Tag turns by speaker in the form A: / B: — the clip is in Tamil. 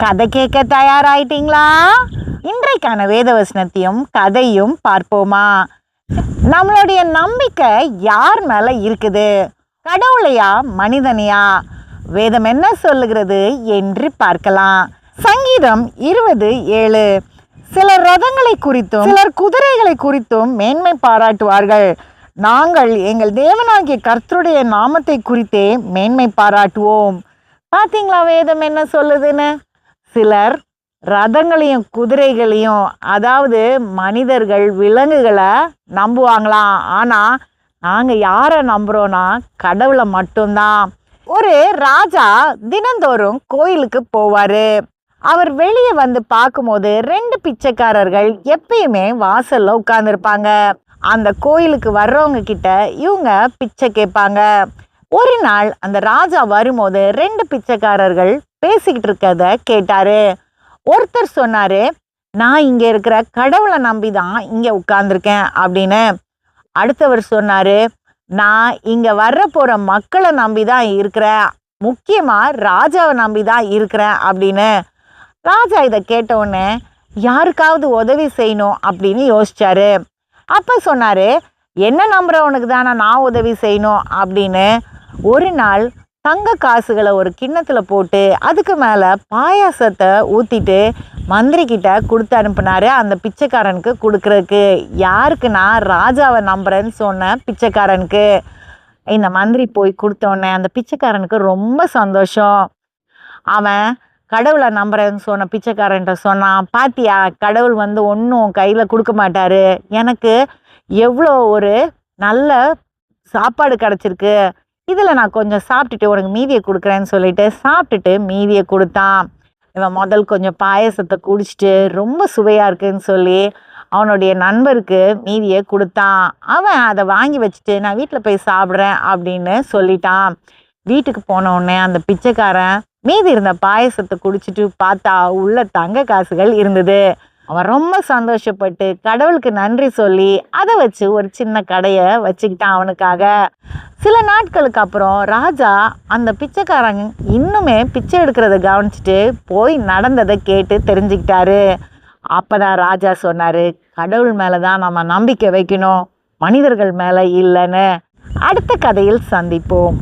A: கதை கேட்க தயாராயிட்டீங்களா? இன்றைக்கான வேத வசனத்தையும் கதையும் பார்ப்போமா? நம்மளுடைய நம்பிக்கை யார் மேல இருக்குது? கடவுளையா, மனிதனையா? வேதம் என்ன சொல்லுகிறது என்று பார்க்கலாம். சங்கீதம் 20:7. சிலர் ரதங்களை குறித்தும் சிலர் குதிரைகளை குறித்தும் மேன்மை பாராட்டுவார்கள். நாங்கள் எங்கள் தேவனாகிய கர்த்தருடைய நாமத்தை குறித்தே மேன்மை பாராட்டுவோம். பார்த்தீங்களா வேதம் என்ன சொல்லுதுன்னு? சிலர் ரதங்களையும் குதிரைகளையும், அதாவது மனிதர்கள், விலங்குகளை நம்புவாங்களாம். ஆனால் நாங்கள் யாரை நம்புகிறோன்னா கடவுளை மட்டும்தான். ஒரு ராஜா தினந்தோறும் கோயிலுக்கு போவார். அவர் வெளியே வந்து பார்க்கும்போது 2 பிச்சைக்காரர்கள் எப்பயுமே வாசலில் உட்காந்துருப்பாங்க. அந்த கோயிலுக்கு வர்றவங்க கிட்ட இவங்க பிச்சை கேட்பாங்க. ஒரு நாள் அந்த ராஜா வரும்போது 2 பிச்சைக்காரர்கள் பேசிக்கிட்டு இருக்கிறத கேட்டாரு. ஒருத்தர் சொன்னாரு, நான் இங்கே இருக்கிற கடவுளை நம்பி தான் இங்கே உட்கார்ந்துருக்கேன் அப்படின்னு. அடுத்தவர் சொன்னாரு, நான் இங்கே வர்ற போகிற மக்களை நம்பி தான் இருக்கிறேன், முக்கியமாக ராஜாவை நம்பி தான் இருக்கிறேன் அப்படின்னு. ராஜா இதை கேட்டவுடனே யாருக்காவது உதவி செய்யணும் அப்படின்னு யோசிச்சாரு. அப்போ சொன்னார், என்ன நம்புறவனுக்கு தானே நான் உதவி செய்யணும் அப்படின்னு. ஒரு நாள் தங்க காசுகளை ஒரு கிண்ணத்தில் போட்டு அதுக்கு மேலே பாயாசத்தை ஊற்றிட்டு மந்திரிக்கிட்ட கொடுத்து அனுப்புனாரு அந்த பிச்சைக்காரனுக்கு கொடுக்குறதுக்கு. யாருக்குன்னா ராஜாவை நம்புறேன்னு சொன்ன பிச்சைக்காரனுக்கு. இந்த மந்திரி போய் கொடுத்தோடனே அந்த பிச்சைக்காரனுக்கு ரொம்ப சந்தோஷம். அவன் கடவுளை நம்புறேன்னு சொன்ன பிச்சைக்காரன்ட்ட சொன்னான், பாத்தியா, கடவுள் வந்து ஒன்றும் கையில் கொடுக்க மாட்டார், எனக்கு எவ்வளோ ஒரு நல்ல சாப்பாடு கிடச்சிருக்கு, இதில் நான் கொஞ்சம் சாப்பிட்டுட்டு உனக்கு மீதியை கொடுக்குறேன்னு சொல்லிட்டு சாப்பிட்டுட்டு மீதியை கொடுத்தான். இவன் முதல் கொஞ்சம் பாயசத்தை குடிச்சிட்டு ரொம்ப சுவையாக இருக்குன்னு சொல்லி அவனுடைய நண்பருக்கு மீதியை கொடுத்தான். அவன் அதை வாங்கி வச்சுட்டு நான் வீட்டில் போய் சாப்பிட்றேன் அப்படின்னு சொல்லிட்டான். வீட்டுக்கு போன உடனே அந்த பிச்சைக்காரன் மீதி இருந்த பாயசத்தை குடிச்சிட்டு பார்த்தா உள்ள தங்க காசுகள் இருந்தது. அவன் ரொம்ப சந்தோஷப்பட்டு கடவுளுக்கு நன்றி சொல்லி அதை வச்சு ஒரு சின்ன கடையை வச்சுக்கிட்டான் அவனுக்காக. சில நாட்களுக்கு அப்புறம் ராஜா அந்த பிச்சைக்காரங்க இன்னுமே பிச்சை எடுக்கிறத கவனிச்சுட்டு போய் நடந்ததை கேட்டு தெரிஞ்சுக்கிட்டாரு. அப்போதான் ராஜா சொன்னார், கடவுள் மேலே தான் நம்ம நம்பிக்கை வைக்கணும், மனிதர்கள் மேலே இல்லைன்னு. அடுத்த கதையில் சந்திப்போம்.